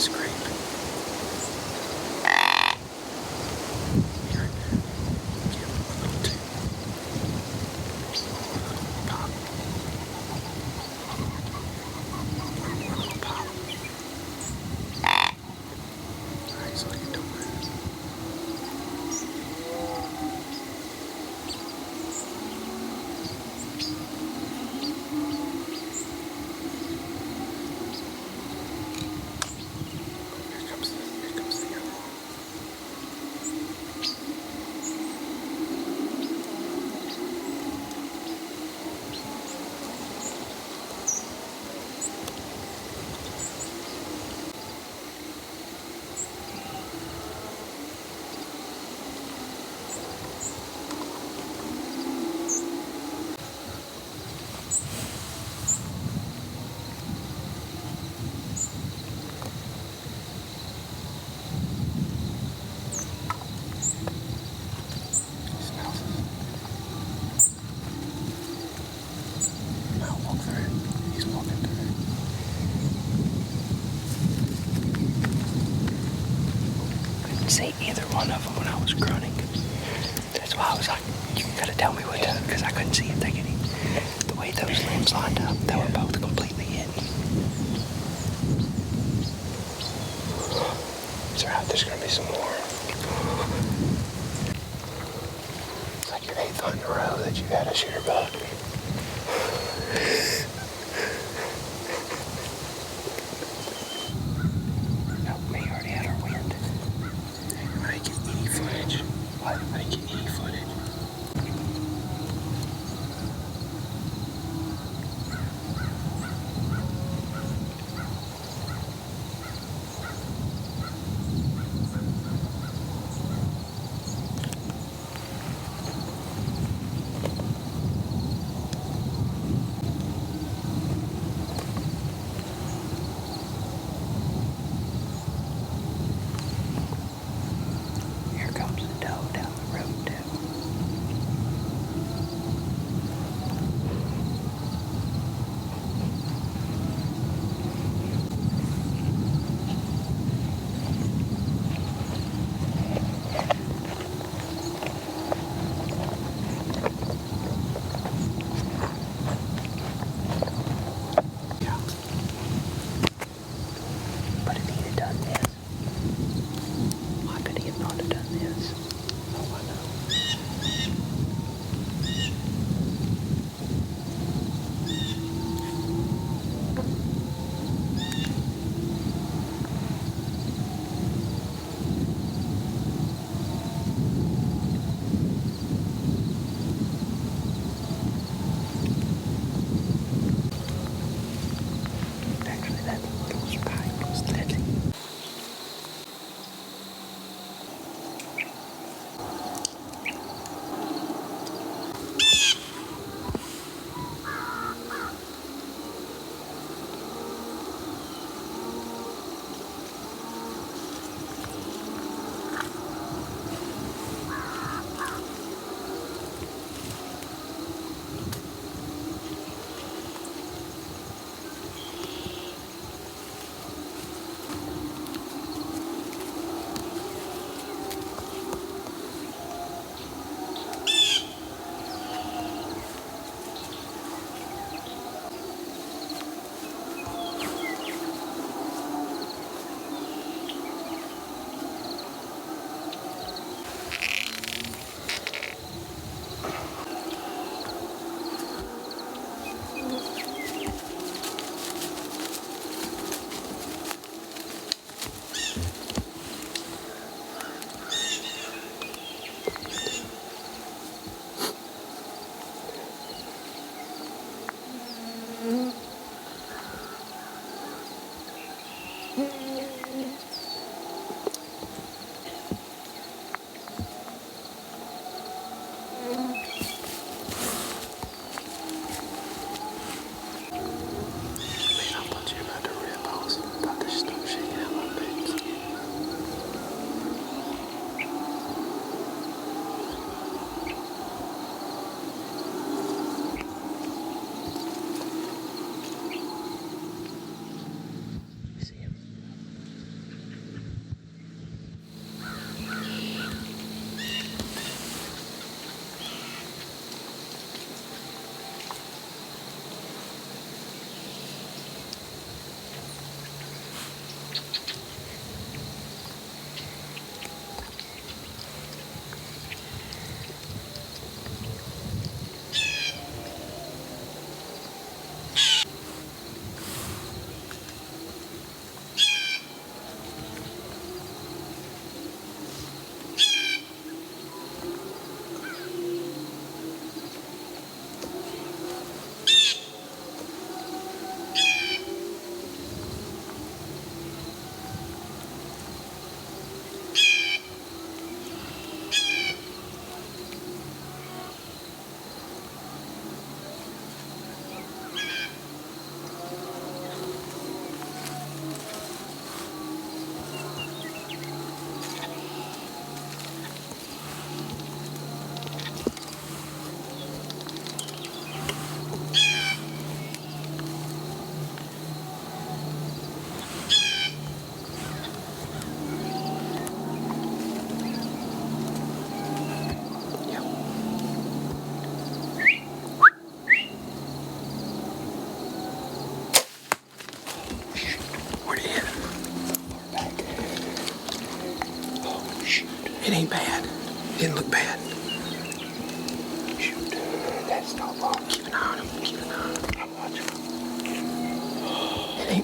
scrape. Here, give him a little too. Pop. One more little pop. Alright, so I can do it. See either one of them when I was grunting. That's why I was like, you gotta tell me what to, because I couldn't see if they could eat. The way those limbs lined up, they were both completely hidden. It's alright, there's gonna be some more. It's like your 8th hunt in a row that you had a shooter buck. I didn't get any footage.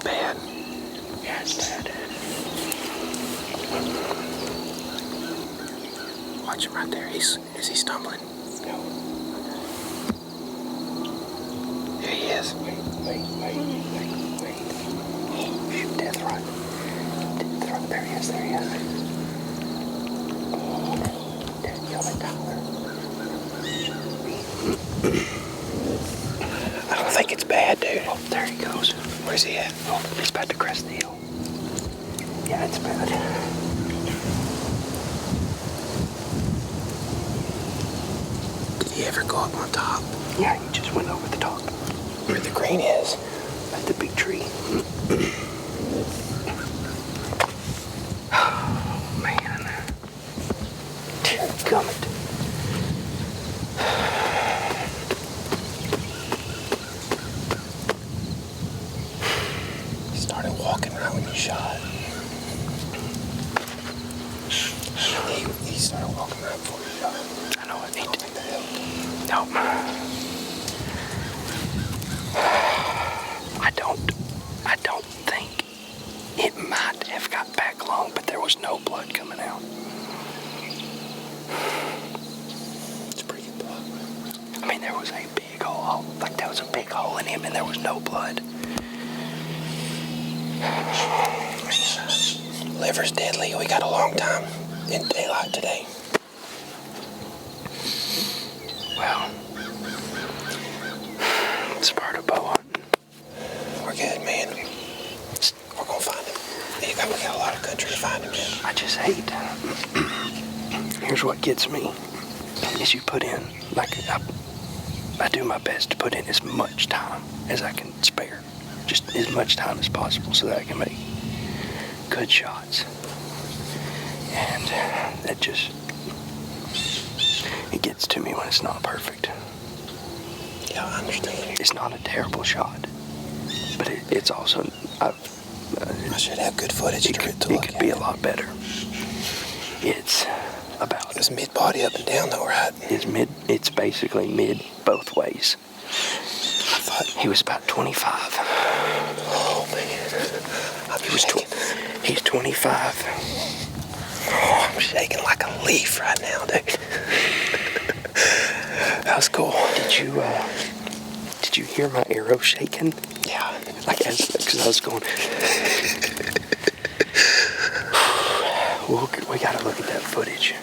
bad. Yeah, it's bad. Watch him right there. Is he stumbling? No. There he is. Wait. Oh, shoot, death run. There he is. Oh, Dad, kill that Tyler. I don't think it's bad, dude. Oh, there he goes. Where's he at? Oh, he's about to crest the hill. Yeah, it's bad. Did he ever go up on top? Yeah, he just went over the top. Where the green is? At the big tree. Oh, man. Dear gummit. He started walking right when you shot. He started walking right before you shot. I know what he did. What the hell? Nope. I don't think it might have got back long, but there was no blood coming out. It's pretty good blood. I mean, there was a big hole. Like, there was a big hole in him, and there was no blood. Liver's deadly. We got a long time in daylight today. Well, it's part of bow hunting. We're good, man. We're gonna find him. We got a lot of country to find him in. I just hate. Here's what gets me: is you put in, like, I do my best to put in as much time as I can spare, just as much time as possible, so that I can make good shots. And that just, it gets to me when it's not perfect. Yeah, I understand. It's not a terrible shot, but it's also, I should have good footage it to could look at. be a lot better. It's about, It's mid-body up and down though, right? it's basically mid both ways. I thought, He was about 25. oh man, He's 25. I'm shaking like a leaf right now, dude. That was cool. Did you hear my arrow shaking? Yeah. Like, because I was going. We gotta look at that footage.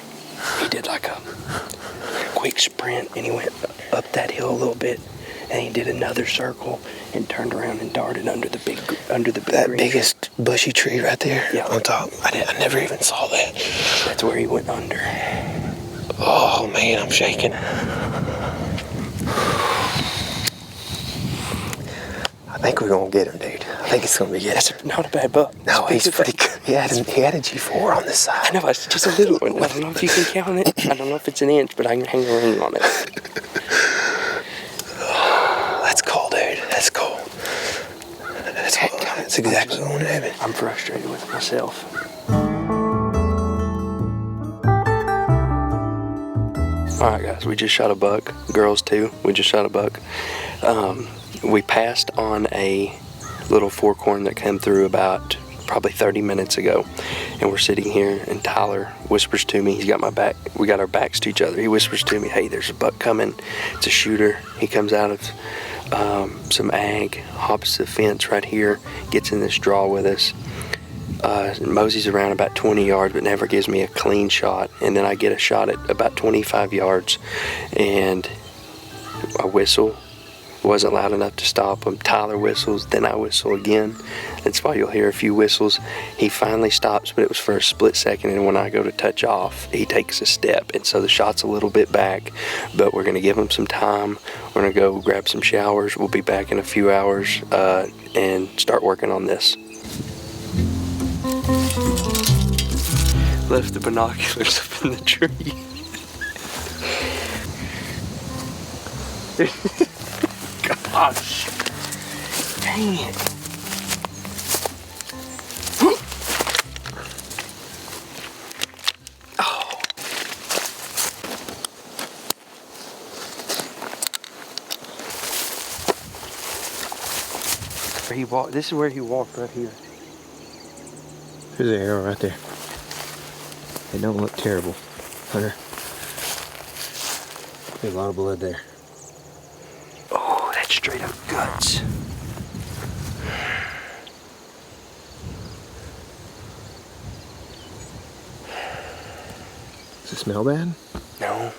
He did like a quick sprint, and he went up that hill a little bit, and he did another circle and turned around and darted under the big That green biggest bushy tree right there, Yeah. on top. I never even saw that. tree. That's where he went under. Oh man, I'm shaking. I think we're gonna get him, dude. I think it's gonna be good. That's not a bad buck. No, he's pretty good. He had a G4 on this side. I know, it's just a little one. I don't know if you can count it. I don't know if it's an inch, but I can hang a ring on it. That's cool, dude. That's cool. That's exactly what I want to happen. I'm frustrated with myself. Alright guys, we just shot a buck. Girls too, we just shot a buck. We passed on a little fork horn that came through about probably 30 minutes ago. And we're sitting here and Tyler whispers to me, he's got my back, we got our backs to each other. He whispers to me, hey, there's a buck coming. It's a shooter. He comes out of some ag, hops the fence right here, gets in this draw with us. Moseys around about 20 yards, but never gives me a clean shot. And then I get a shot at about 25 yards, and I whistle. Wasn't loud enough to stop him. Tyler whistles, then I whistle again. That's why you'll hear a few whistles. He finally stops, but it was for a split second, and when I go to touch off, he takes a step, and so the shot's a little bit back, but we're going to give him some time. We're going to go grab some showers. We'll be back in a few hours and start working on this. Left the binoculars up in the tree. Gosh. Dang it. Oh. He walked. This is where he walked, right here. There's an arrow right there. They don't look terrible, Hunter. There's a lot of blood there. Oh, that's straight up guts. Does it smell bad? No.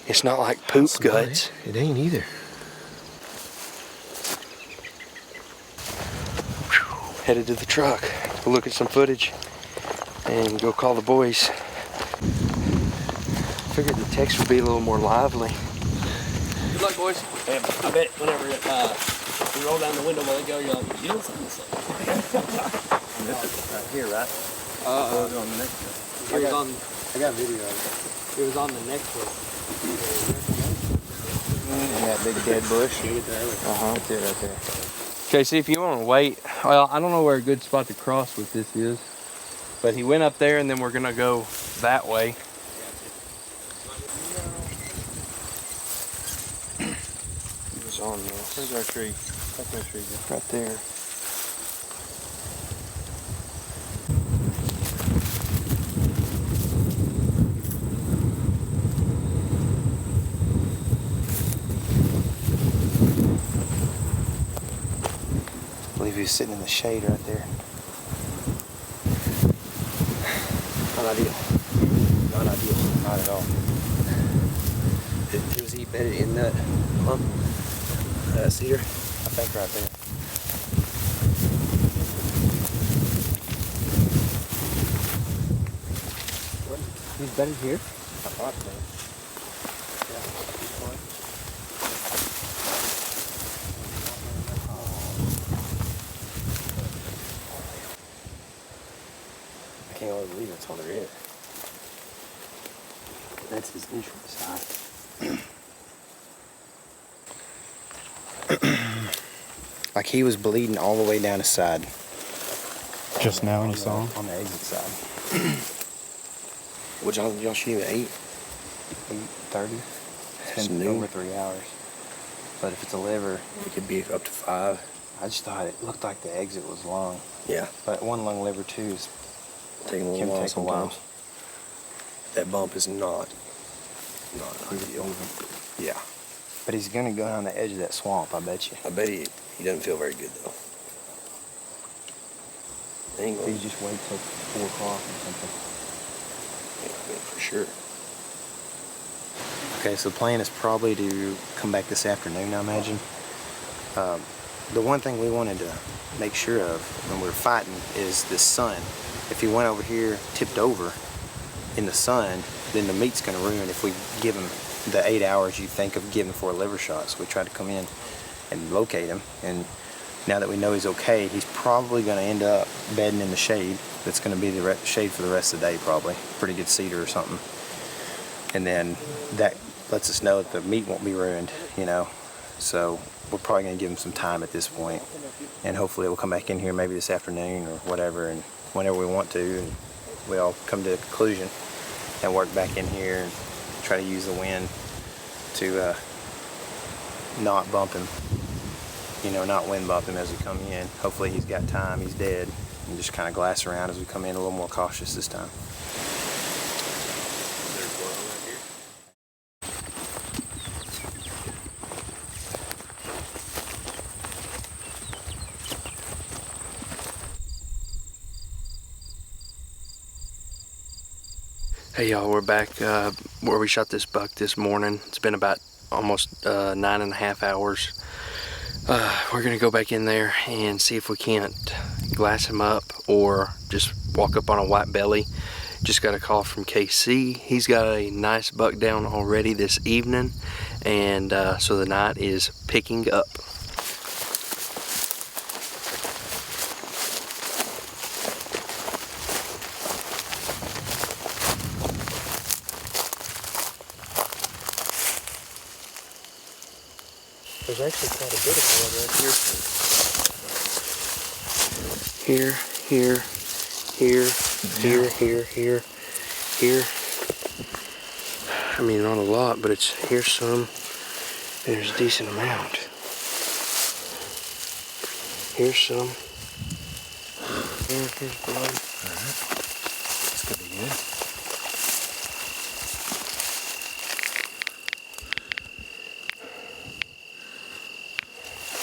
It's not like poop guts. It ain't either. Headed to the truck. We'll look at some footage and go call the boys. Figured the text would be a little more lively. Good luck, boys. And I bet whenever you roll down the window while they go, you're like, you don't sound the same. Right here, right? On the next one. I got video of it was on the next one. it. That big dead bush. That's it right there. Okay, see if you want to wait. Well, I don't know where a good spot to cross with this is, but he went up there and then we're gonna go that way. It was on this. Where's our tree? That's our tree. Right there. I believe he was sitting in the shade right there. Not ideal. Not ideal. Not at all. Was he bedded in that clump? Cedar? I think right there. He's bedded here? I thought so. I can't hardly believe that's all there is. That's his entrance side. Like he was bleeding all the way down his side. Just now when you saw him? On the exit side. Would y'all shoot him at 8:30? It's been over 3 hours. But if it's a liver, it could be up to 5. I just thought it looked like the exit was long. Yeah. But one lung liver too is Taking a little can while take a while. sometimes. That bump is not ideal. Yeah. But he's gonna go down the edge of that swamp, I bet you. I bet he doesn't feel very good though. Dang, He just wait till 4 o'clock or something. yeah, for sure. Okay, so the plan is probably to come back this afternoon, I imagine. The one thing we wanted to make sure of when we were fighting is the sun. If he went over here, tipped over in the sun, then the meat's gonna ruin if we give him the 8 hours you think of giving for a liver shot. So we tried to come in and locate him, and now that we know he's okay, he's probably gonna end up bedding in the shade. That's gonna be the shade for the rest of the day, probably. Pretty good cedar or something. And then that lets us know that the meat won't be ruined, you know. So we're probably gonna give him some time at this point, and hopefully we'll come back in here maybe this afternoon or whatever, and whenever we want to, and we all come to a conclusion and work back in here and try to use the wind to not bump him, you know, not wind bump him as we come in. Hopefully he's got time, he's dead, and just kind of glass around as we come in a little more cautious this time. Hey y'all, we're back where we shot this buck this morning. It's been about almost 9.5 hours. We're gonna go back in there and see if we can't glass him up or just walk up on a white belly. Just got a call from KC. He's got a nice buck down already this evening, and so the night is picking up. There's actually quite a bit of blood right here. Here, here. I mean, not a lot, but here's some. There's a decent amount. Here's some. Here's blood. Alright. This could be good.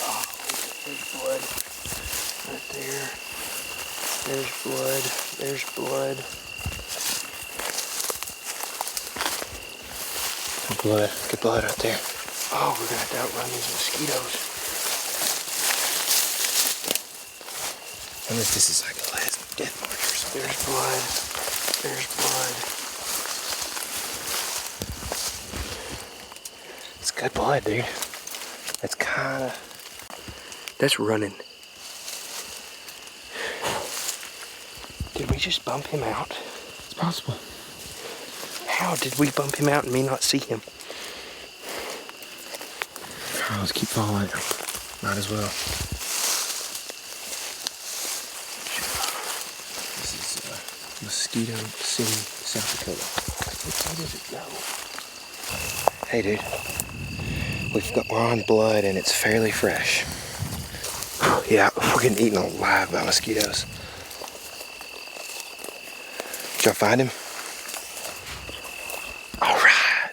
Oh, there's blood. Right there. There's blood. There's blood. Good blood. Good blood right there. Oh, we're gonna have to outrun these mosquitoes. Unless this is like the last death march or something. There's blood. There's blood. It's good blood, dude. That's kinda... That's running. Did we just bump him out? It's possible. How did we bump him out and me not see him? Oh, let's keep following it. Might as well. This is Mosquito City, South Dakota. Where does it go? Hey, dude. We're on blood and it's fairly fresh. Yeah, we're getting eaten alive by mosquitoes. Did y'all find him? All right.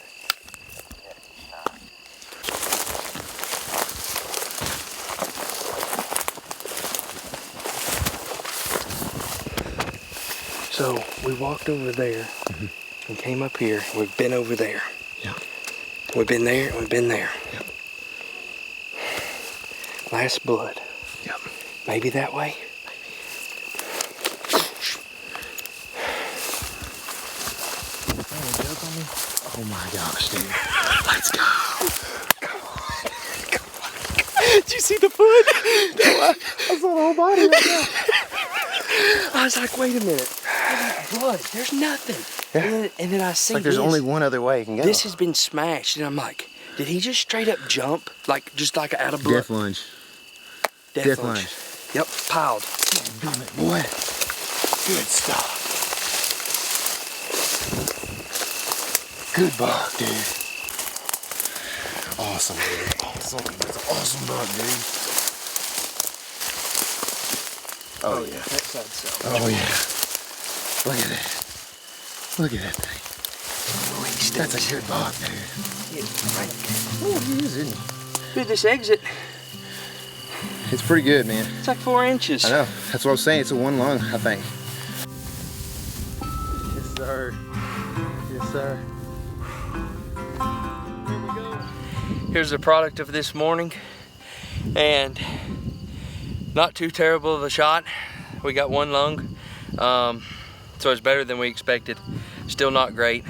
So we walked over there and came up here. We've been over there. Yeah. We've been there and we've been there. Yep. Last blood. Yep. Maybe that way? Oh my gosh, dude. Let's go. Come on. Come on. Did you see the foot? I saw the whole body right now. I was like, wait a minute. Blood. There's nothing. Yeah. And then I see Like there's this. only one other way you can go. This has been smashed. And I'm like, did he just straight up jump? Like, just like out of blood? death lunge. Death Death lunge. lunge. Yep, piled. Damn it, boy. Good stuff. Good buck, dude. Awesome, dude. Awesome. That's an awesome buck, dude. Oh, yeah. That side so. Oh, yeah. Look at that. Look at that thing. That's a good buck, dude. Oh, he is, isn't he? Dude, this exit, It's pretty good, man. it's like 4 inches. I know. That's what I was saying. It's a one lung, I think. Yes, sir. Yes, sir. Here's the product of this morning, and not too terrible of a shot. We got 1 lung, so it's better than we expected. Still not great,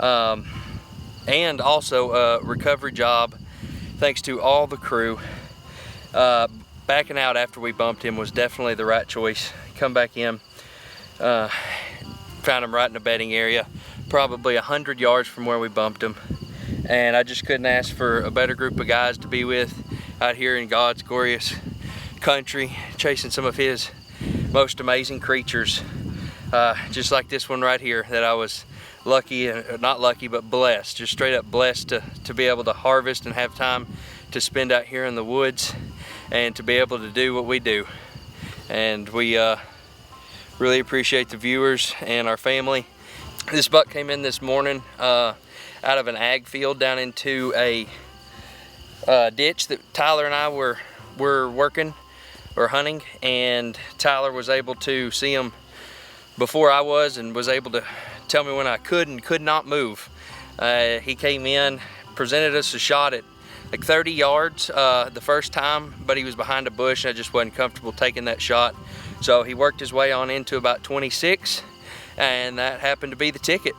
and also a recovery job thanks to all the crew. Backing out after we bumped him was definitely the right choice. Come back in, found him right in the bedding area, probably 100 yards from where we bumped him. And I just couldn't ask for a better group of guys to be with out here in God's glorious country, chasing some of his most amazing creatures. Just like this one right here that I was lucky, not lucky, but blessed, just straight up blessed to be able to harvest and have time to spend out here in the woods and to be able to do what we do. And we really appreciate the viewers and our family. This buck came in this morning out of an ag field down into a ditch that Tyler and I were working or hunting, and Tyler was able to see him before I was and was able to tell me when I could and could not move. He came in, presented us a shot at like 30 yards the first time, but he was behind a bush and I just wasn't comfortable taking that shot. So he worked his way on into about 26, and that happened to be the ticket.